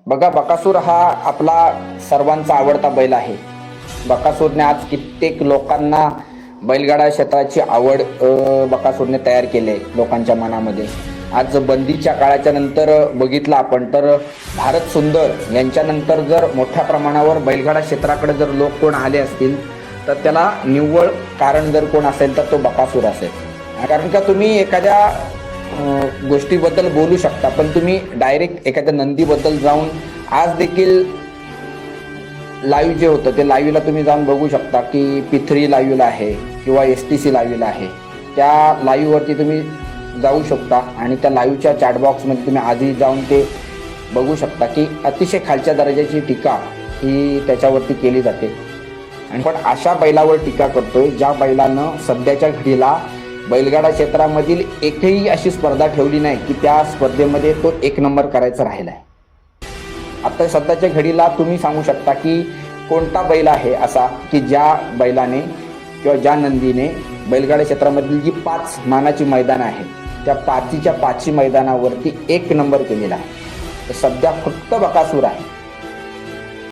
बघा, बकासूर हा आपला सर्वांचा आवडता बैल आहे. बकासूरने आज कित्येक लोकांना बैलगाडा क्षेत्राची आवड बकासूरने तयार केली आहे लोकांच्या मनामध्ये. आज बंदीच्या काळाच्या नंतर बघितलं आपण तर भारत सुंदर यांच्यानंतर जर मोठ्या प्रमाणावर बैलगाडा क्षेत्राकडे जर लोक कोण आले असतील तर त्याला निव्वळ कारण जर कोण असेल तर तो बकासूर असेल. कारण का तुम्ही एखाद्या गोष्टीबद्दल बोलू शकता, पण तुम्ही डायरेक्ट एखाद्या नंदीबद्दल जाऊन आज देखील लाईव्ह जे होतं ते लाईव्हला तुम्ही जाऊन बघू शकता की P3 लाईव्हला आहे किंवा STC लाईव्हला आहे. त्या लाईव्हवरती तुम्ही जाऊ शकता आणि त्या लाईव्हच्या चॅटबॉक्समध्ये तुम्ही आधी जाऊन ते बघू शकता की अतिशय खालच्या दर्जाची टीका ही त्याच्यावरती केली जाते. आणि पण अशा बैलावर टीका करतोय ज्या बैलानं सध्याच्या घडीला बैलगाडा क्षेत्रामधील एकही अशी स्पर्धा ठेवली नाही की त्या स्पर्धेमध्ये तो 1 नंबर करायचा राहिला आहे. आता सध्याच्या घडीला तुम्ही सांगू शकता की कोणता बैल आहे असा की ज्या बैलाने किंवा ज्या नंदीने बैलगाडा क्षेत्रामधील जी 5 मानाची मैदानं आहेत त्या 5च्या 5 मैदानावरती 1 नंबर केलेला आहे. तर सध्या फक्त बकासूर आहे.